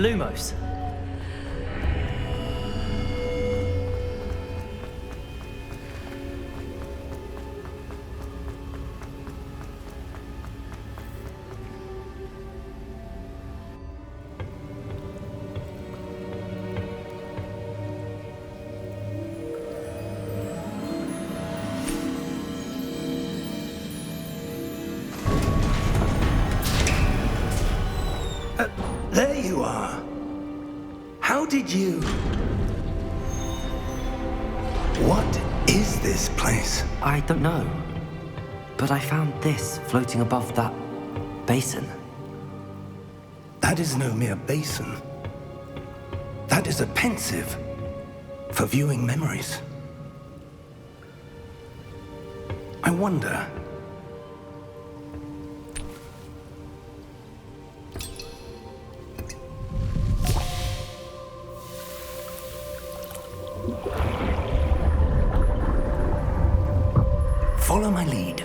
Lumos. There you are. How did you... What is this place? I don't know. But I found this floating above that basin. That is no mere basin. That is a pensive for viewing memories. I wonder... Follow my lead.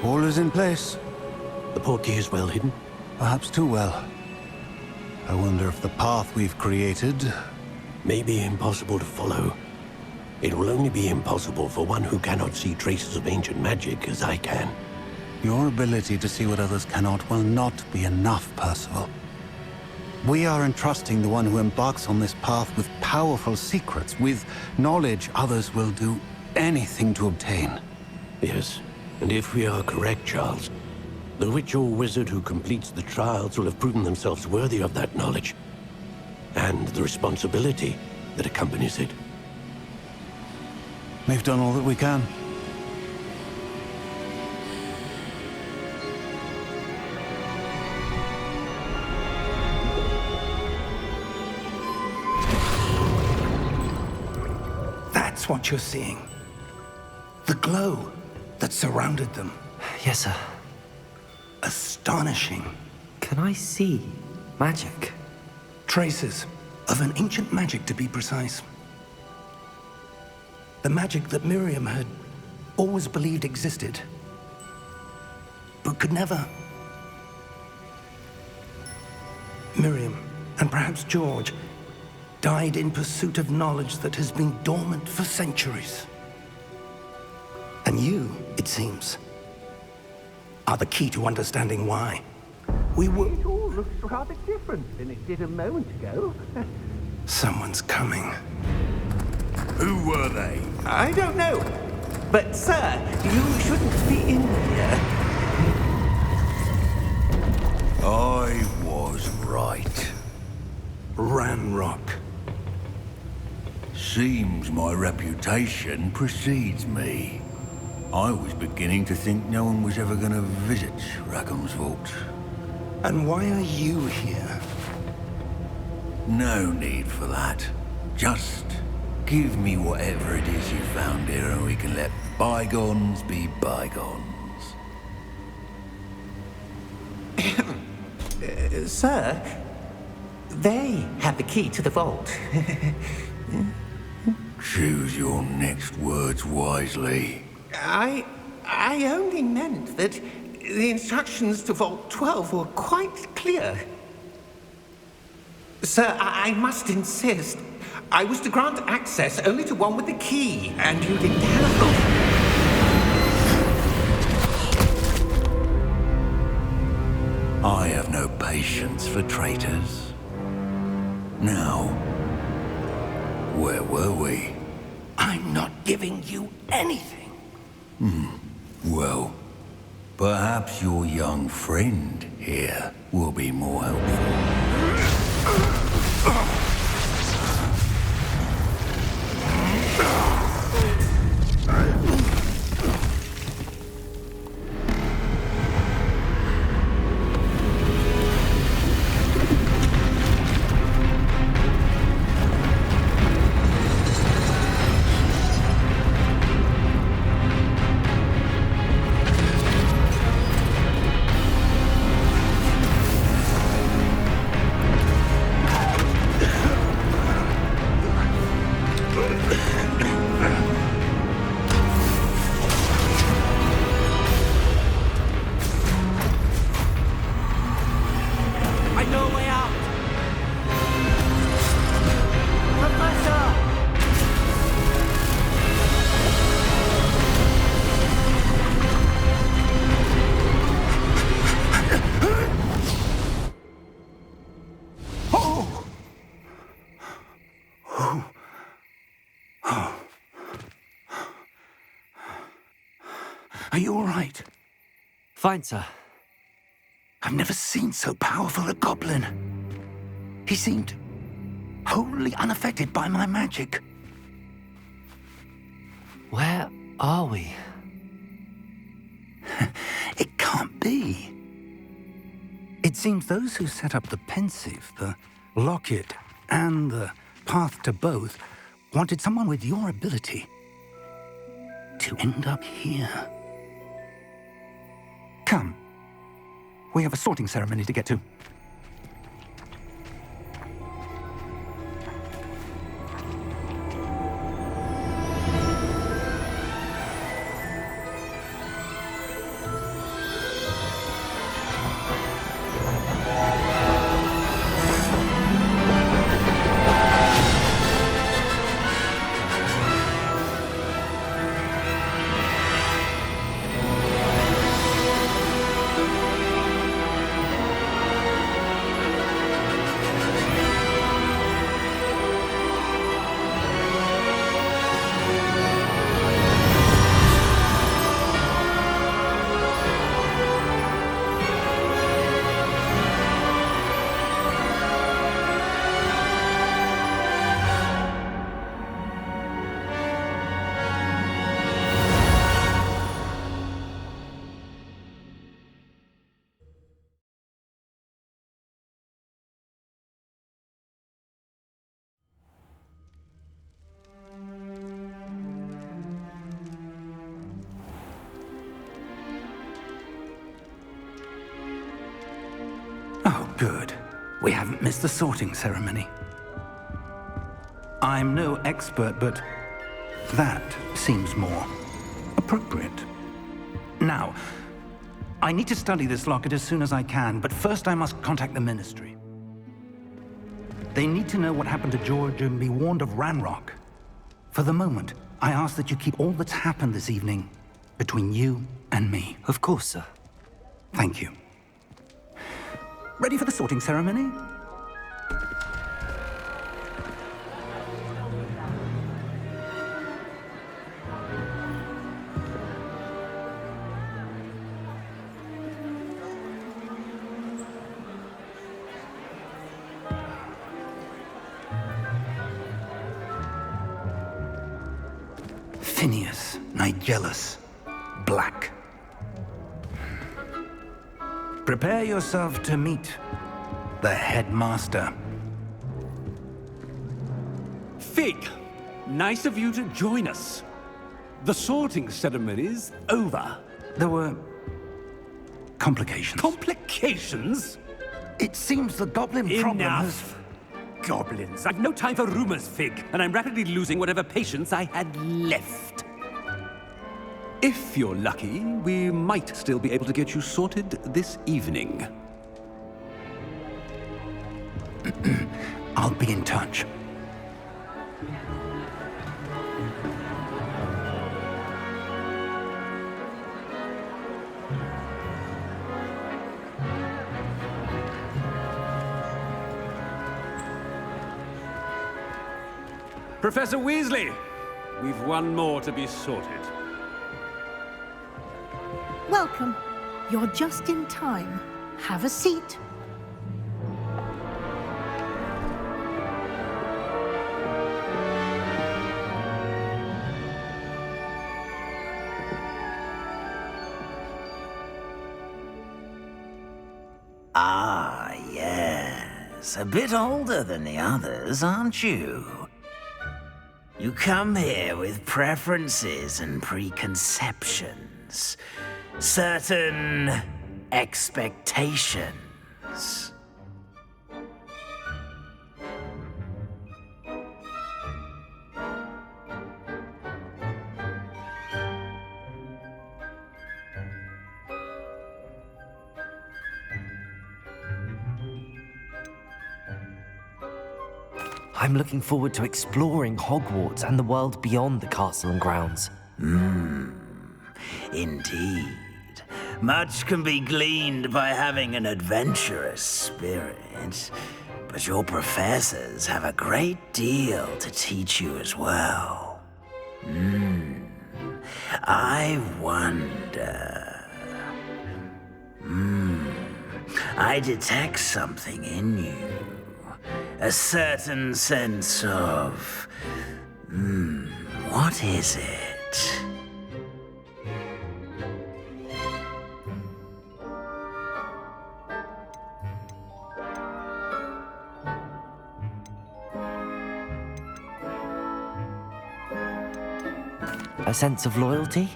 All is in place. The portkey is well hidden. Perhaps too well. I wonder if the path we've created... May be impossible to follow. It will only be impossible for one who cannot see traces of ancient magic as I can. Your ability to see what others cannot will not be enough, Percival. We are entrusting the one who embarks on this path with powerful secrets, with knowledge others will do anything to obtain. Yes, and if we are correct, Charles, the witch or wizard who completes the trials will have proven themselves worthy of that knowledge, and the responsibility that accompanies it. We've done all that we can. That's what you're seeing. The glow that surrounded them. Yes, sir. Astonishing. Can I see magic? Traces of an ancient magic, to be precise. The magic that Miriam had always believed existed, but could never. Miriam, and perhaps George, died in pursuit of knowledge that has been dormant for centuries. And you, it seems, are the key to understanding why. We were... It all looks rather different than it did a moment ago. Someone's coming. Who were they? I don't know. But, sir, you shouldn't be in here. I was right. Ranrock. Seems my reputation precedes me. I was beginning to think no one was ever going to visit Rackham's vault. And why are you here? No need for that. Just give me whatever it is you found here and we can let bygones be bygones. Sir, they have the key to the vault. Choose your next words wisely. I only meant that the instructions to Vault 12 were quite clear. Sir, I must insist. I was to grant access only to one with the key, and you didn't have them. I have no patience for traitors. Now, where were we? I'm not giving you anything. Well, perhaps your young friend here will be more helpful. Are you all right? Fine, sir. I've never seen so powerful a goblin. He seemed wholly unaffected by my magic. Where are we? It can't be. It seems those who set up the pensive, the locket, and the path to both wanted someone with your ability to end up here. Come. We have a sorting ceremony to get to. Oh, good. We haven't missed the sorting ceremony. I'm no expert, but that seems more appropriate. Now, I need to study this locket as soon as I can, but first I must contact the Ministry. They need to know what happened to George and be warned of Ranrock. For the moment, I ask that you keep all that's happened this evening between you and me. Of course, sir. Thank you. Ready for the sorting ceremony? Phineas, Nigellus, Black. Prepare yourself to meet the headmaster. Fig, nice of you to join us. The sorting ceremony's over. There were complications. Complications? It seems the goblin problem has... Enough! Goblins. I've no time for rumors, Fig, and I'm rapidly losing whatever patience I had left. If you're lucky, we might still be able to get you sorted this evening. I'll be in touch. Professor Weasley, we've one more to be sorted. Welcome. You're just in time. Have a seat. Ah, yes. A bit older than the others, aren't you? You come here with preferences and preconceptions. Certain expectations. I'm looking forward to exploring Hogwarts and the world beyond the castle and grounds. Indeed. Much can be gleaned by having an adventurous spirit, but your professors have a great deal to teach you as well. I wonder... I detect something in you. A certain sense of... what is it? A sense of loyalty?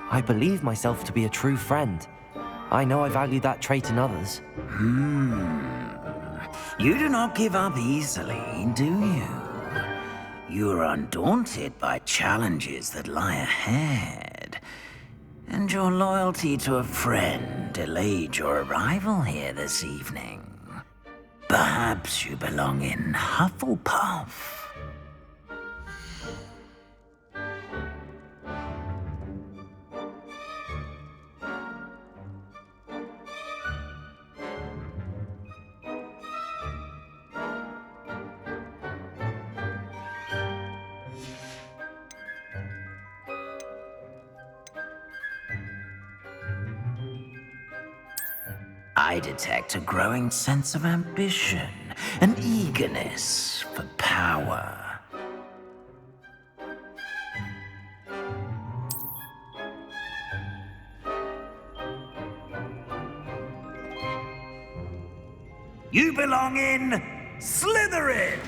I believe myself to be a true friend. I know I value that trait in others. You do not give up easily, do you? You are undaunted by challenges that lie ahead. And your loyalty to a friend delayed your arrival here this evening. Perhaps you belong in Hufflepuff. I detect a growing sense of ambition, an eagerness for power. You belong in Slytherin!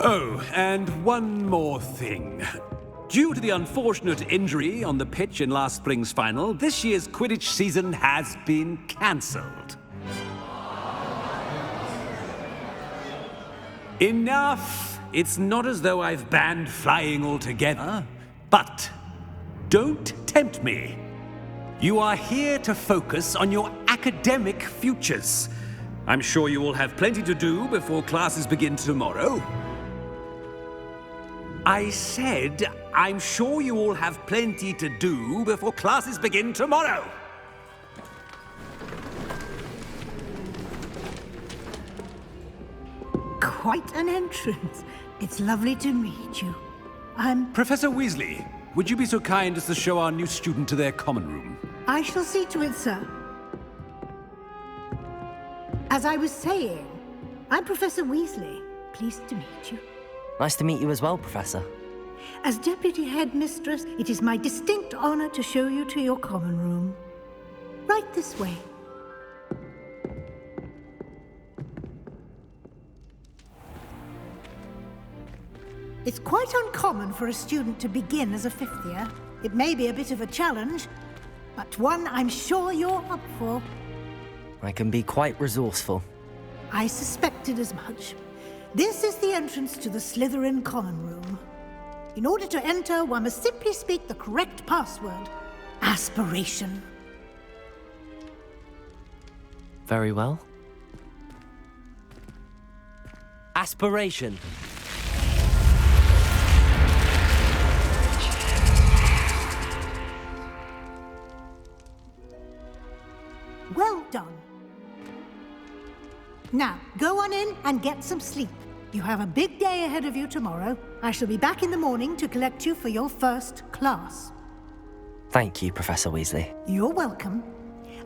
Oh, and one more thing. Due to the unfortunate injury on the pitch in last spring's final, this year's Quidditch season has been cancelled. Enough! It's not as though I've banned flying altogether, but don't tempt me. You are here to focus on your academic futures. I'm sure you will have plenty to do before classes begin tomorrow. I said, I'm sure you all have plenty to do before classes begin tomorrow. Quite an entrance. It's lovely to meet you. I'm... Professor Weasley, would you be so kind as to show our new student to their common room? I shall see to it, sir. As I was saying, I'm Professor Weasley. Pleased to meet you. Nice to meet you as well, Professor. As Deputy Headmistress, it is my distinct honor to show you to your common room. Right this way. It's quite uncommon for a student to begin as a fifth year. It may be a bit of a challenge, but one I'm sure you're up for. I can be quite resourceful. I suspected as much. This is the entrance to the Slytherin common room. In order to enter, one must simply speak the correct password. Aspiration. Very well. Aspiration. Well done. Now, go on in and get some sleep. You have a big day ahead of you tomorrow. I shall be back in the morning to collect you for your first class. Thank you, Professor Weasley. You're welcome.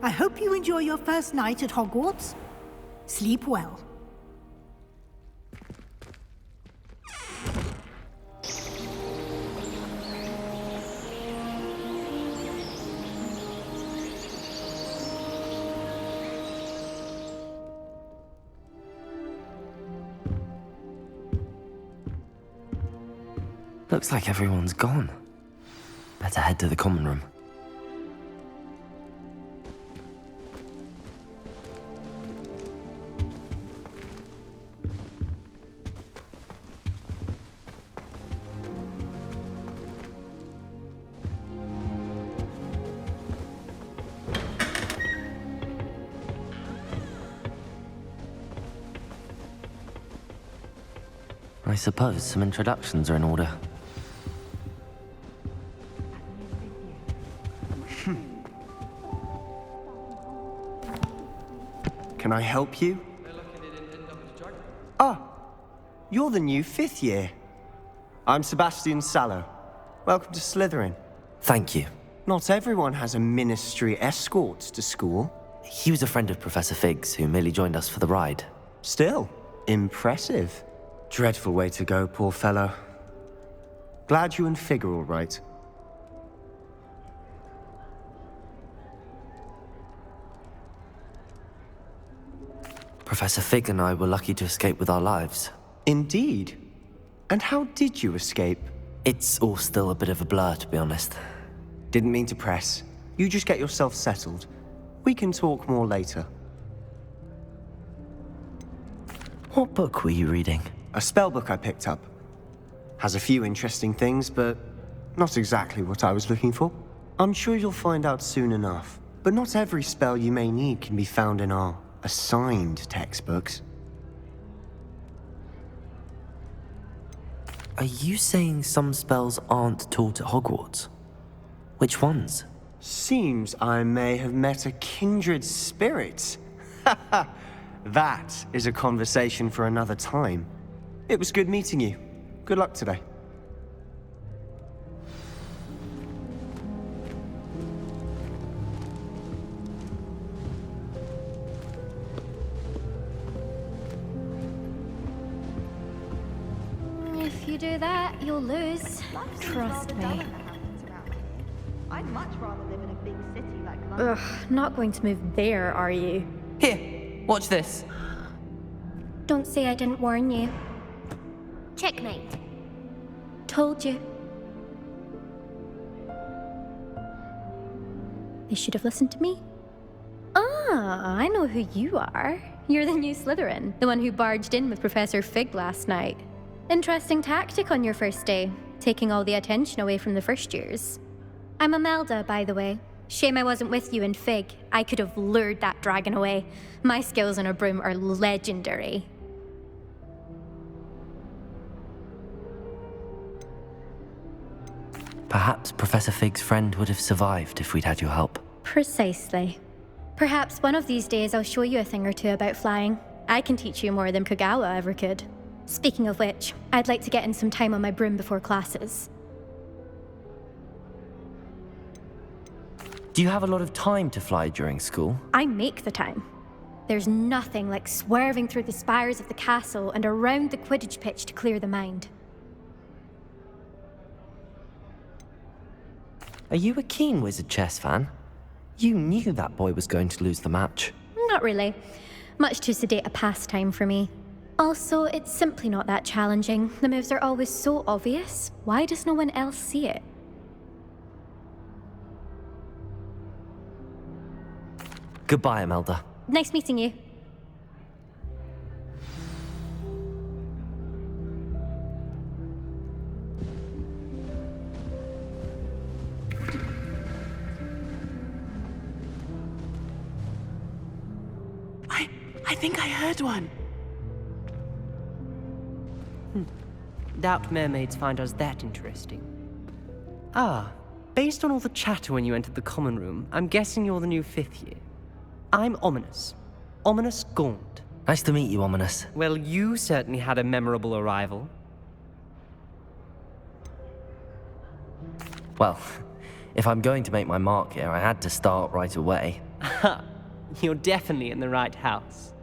I hope you enjoy your first night at Hogwarts. Sleep well. Looks like everyone's gone. Better head to the common room. suppose some introductions are in order. Can I help you? Ah, you're the new 5th year. I'm Sebastian Sallow. Welcome to Slytherin. Thank you. Not everyone has a ministry escort to school. He was a friend of Professor Fig's who merely joined us for the ride. Still, impressive. Dreadful way to go, poor fellow. Glad you and Fig are all right. Professor Fig and I were lucky to escape with our lives. Indeed. And how did you escape? It's all still a bit of a blur, to be honest. Didn't mean to press. You just get yourself settled. We can talk more later. What book were you reading? A spell book I picked up. Has a few interesting things, but not exactly what I was looking for. I'm sure you'll find out soon enough. But not every spell you may need can be found in our assigned textbooks. Are you saying some spells aren't taught at Hogwarts? Which ones? Seems I may have met a kindred spirit. That is a conversation for another time. It was good meeting you. Good luck today. If you do that, you'll lose. Trust me. I'd much rather live in a big city like London. Ugh, not going to move there, are you? Here, watch this. Don't say I didn't warn you. Checkmate. Told you. They should have listened to me. Ah, I know who you are. You're the new Slytherin, the one who barged in with Professor Fig last night. Interesting tactic on your first day, taking all the attention away from the first years. I'm Imelda, by the way. Shame I wasn't with you in Fig. I could have lured that dragon away. My skills on a broom are legendary. Perhaps Professor Fig's friend would have survived if we'd had your help. Precisely. Perhaps one of these days I'll show you a thing or two about flying. I can teach you more than Kogawa ever could. Speaking of which, I'd like to get in some time on my broom before classes. Do you have a lot of time to fly during school? I make the time. There's nothing like swerving through the spires of the castle and around the Quidditch pitch to clear the mind. Are you a keen Wizard chess fan? You knew that boy was going to lose the match. Not really. Much too sedate a pastime for me. Also, it's simply not that challenging. The moves are always so obvious. Why does no one else see it? Goodbye, Imelda. Nice meeting you. I think I heard one. Doubt mermaids find us that interesting. Ah, based on all the chatter when you entered the common room, I'm guessing you're the new 5th year. I'm Ominous. Ominous Gaunt. Nice to meet you, Ominous. Well, you certainly had a memorable arrival. Well, if I'm going to make my mark here, I had to start right away. You're definitely in the right house.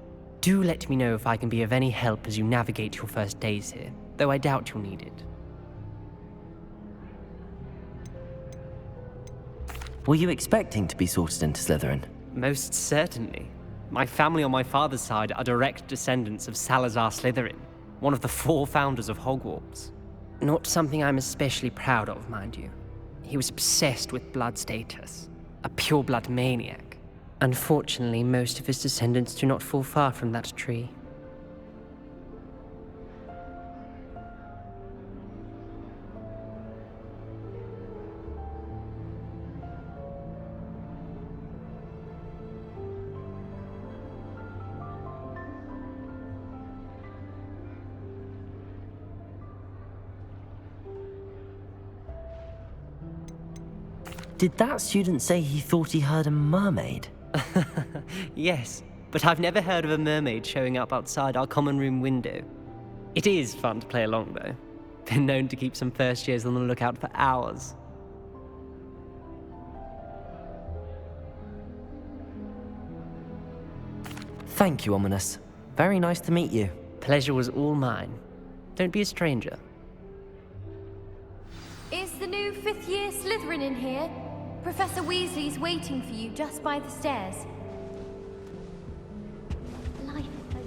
Do let me know if I can be of any help as you navigate your first days here, though I doubt you'll need it. Were you expecting to be sorted into Slytherin? Most certainly. My family on my father's side are direct descendants of Salazar Slytherin, one of the 4 founders of Hogwarts. Not something I'm especially proud of, mind you. He was obsessed with blood status, a pure-blood maniac. Unfortunately, most of his descendants do not fall far from that tree. Did that student say he thought he heard a mermaid? Yes, but I've never heard of a mermaid showing up outside our common room window. It is fun to play along, though. Been known to keep some first years on the lookout for hours. Thank you, Ominous. Very nice to meet you. Pleasure was all mine. Don't be a stranger. Is the new fifth-year Slytherin in here? Professor Weasley's waiting for you just by the stairs. Life is so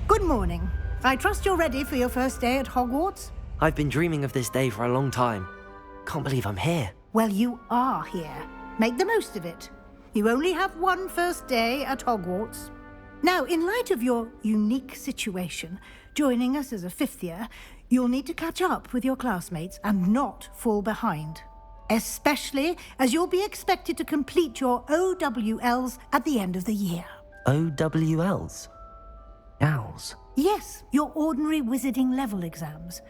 Good morning. I trust you're ready for your first day at Hogwarts? I've been dreaming of this day for a long time. Can't believe I'm here. Well, you are here. Make the most of it. You only have one first day at Hogwarts. Now, in light of your unique situation, joining us as a fifth year, you'll need to catch up with your classmates and not fall behind. Especially as you'll be expected to complete your OWLs at the end of the year. OWLs? Owls? Yes, your ordinary wizarding level exams.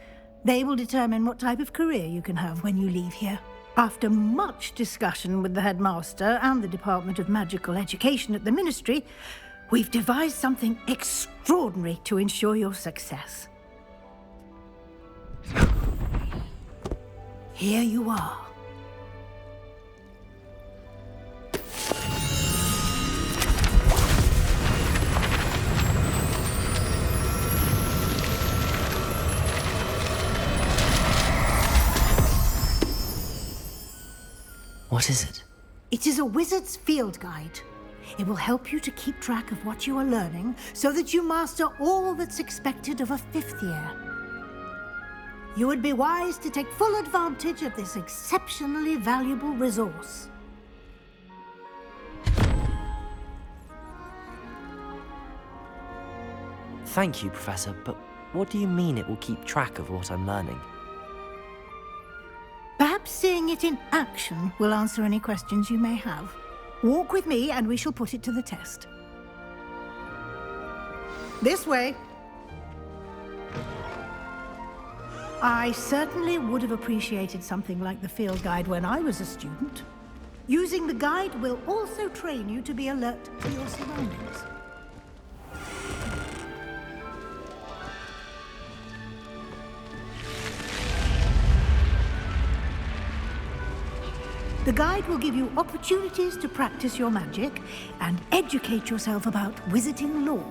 They will determine what type of career you can have when you leave here. After much discussion with the headmaster and the Department of Magical Education at the Ministry, we've devised something extraordinary to ensure your success. Here you are. What is it? It is a wizard's field guide. It will help you to keep track of what you are learning so that you master all that's expected of a fifth year. You would be wise to take full advantage of this exceptionally valuable resource. Thank you, Professor, but what do you mean it will keep track of what I'm learning? Perhaps seeing it in action will answer any questions you may have. Walk with me and we shall put it to the test. This way. I certainly would have appreciated something like the field guide when I was a student. Using the guide will also train you to be alert to your surroundings. The guide will give you opportunities to practice your magic and educate yourself about wizarding lore.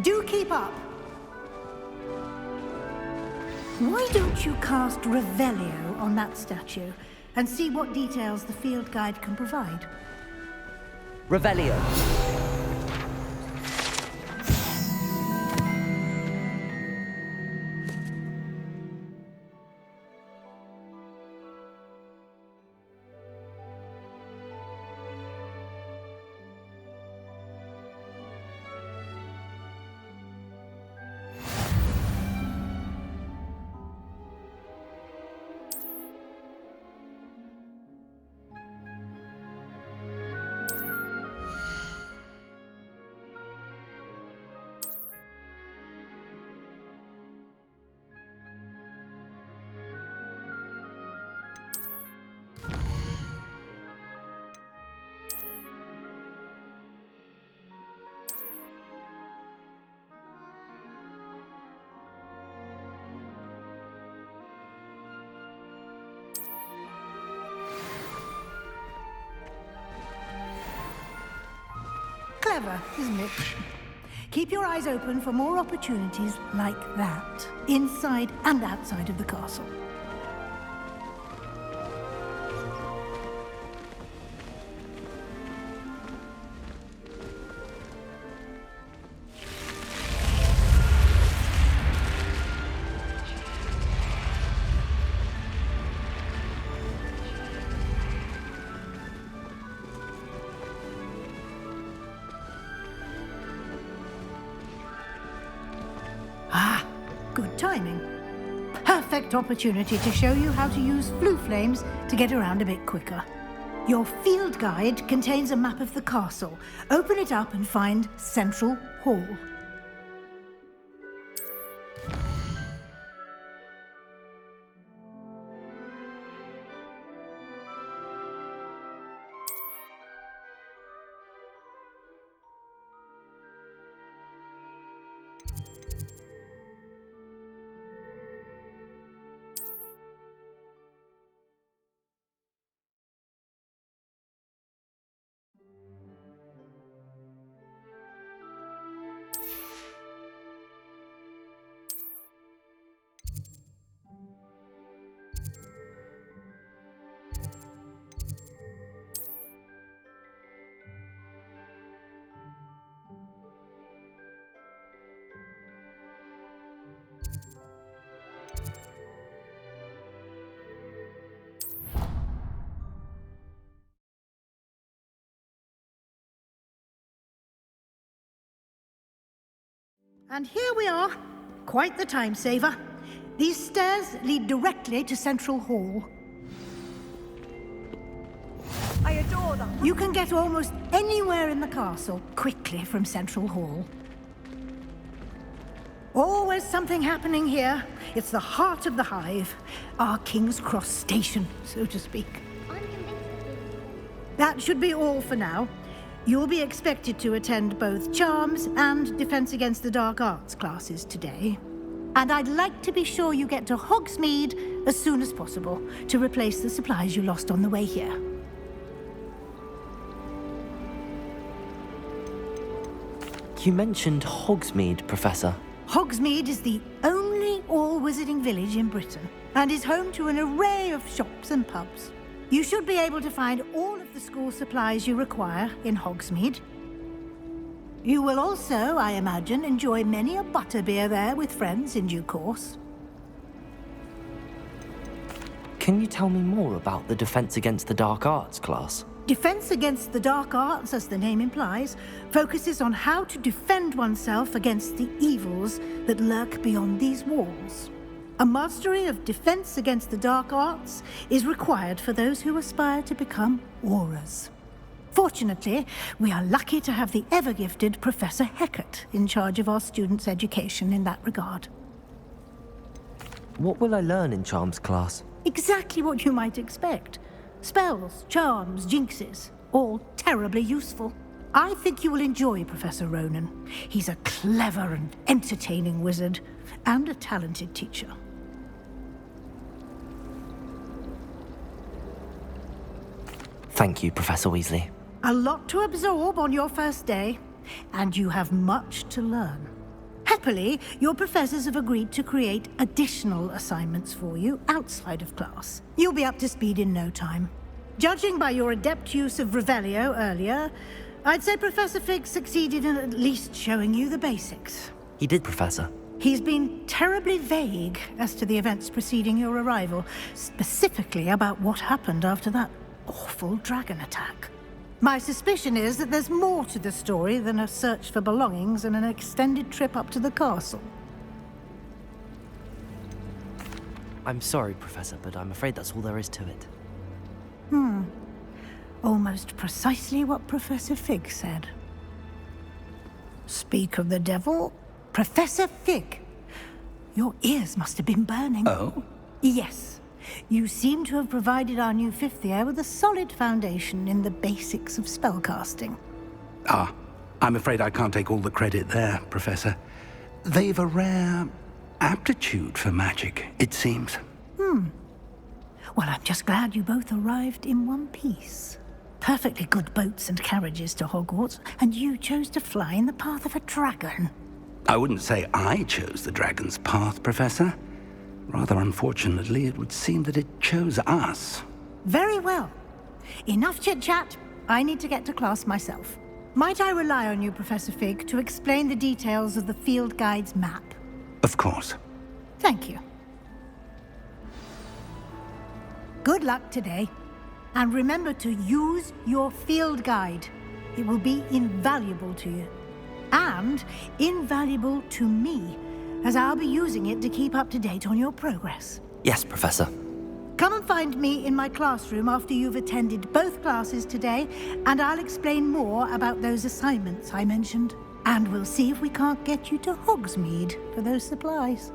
Do keep up! Why don't you cast Revelio on that statue and see what details the field guide can provide? Revelio. Clever, isn't it? Keep your eyes open for more opportunities like that, inside and outside of the castle. Ah, good timing. perfect opportunity to show you how to use flue flames to get around a bit quicker. Your field guide contains a map of the castle. Open it up and find Central Hall. And here we are. Quite the time saver. These stairs lead directly to Central Hall. I adore them. You can get almost anywhere in the castle quickly from Central Hall. Always something happening here. It's the heart of the hive. Our King's Cross station, so to speak. That should be all for now. You'll be expected to attend both Charms and Defense Against the Dark Arts classes today. And I'd like to be sure you get to Hogsmeade as soon as possible to replace the supplies you lost on the way here. You mentioned Hogsmeade, Professor. Hogsmeade is the only all-wizarding village in Britain and is home to an array of shops and pubs. You should be able to find all of the school supplies you require in Hogsmeade. You will also, I imagine, enjoy many a butterbeer there with friends in due course. Can you tell me more about the Defense Against the Dark Arts class? Defense Against the Dark Arts, as the name implies, focuses on how to defend oneself against the evils that lurk beyond these walls. A mastery of Defense Against the Dark Arts is required for those who aspire to become Aurors. Fortunately, we are lucky to have the ever-gifted Professor Hecat in charge of our students' education in that regard. What will I learn in Charms class? Exactly what you might expect. Spells, charms, jinxes, all terribly useful. I think you will enjoy Professor Ronan. He's a clever and entertaining wizard, and a talented teacher. Thank you, Professor Weasley. A lot to absorb on your first day, and you have much to learn. Happily, your professors have agreed to create additional assignments for you outside of class. You'll be up to speed in no time. Judging by your adept use of Revelio earlier, I'd say Professor Fig succeeded in at least showing you the basics. He did, Professor. He's been terribly vague as to the events preceding your arrival, specifically about what happened after that awful dragon attack. My suspicion is that there's more to the story than a search for belongings and an extended trip up to the castle. I'm sorry, Professor, but I'm afraid that's all there is to it. Almost precisely what Professor Fig said. Speak of the devil, Professor Fig. Your ears must have been burning. Oh? Yes. You seem to have provided our new fifth year with a solid foundation in the basics of spellcasting. Ah, I'm afraid I can't take all the credit there, Professor. They've a rare aptitude for magic, it seems. Well, I'm just glad you both arrived in one piece. Perfectly good boats and carriages to Hogwarts, and you chose to fly in the path of a dragon. I wouldn't say I chose the dragon's path, Professor. Rather unfortunately, it would seem that it chose us. Very well. Enough chit-chat. I need to get to class myself. Might I rely on you, Professor Fig, to explain the details of the field guide's map? Of course. Thank you. Good luck today. And remember to use your field guide. It will be invaluable to you. And invaluable to me, as I'll be using it to keep up to date on your progress. Yes, Professor. Come and find me in my classroom after you've attended both classes today, and I'll explain more about those assignments I mentioned. And we'll see if we can't get you to Hogsmeade for those supplies.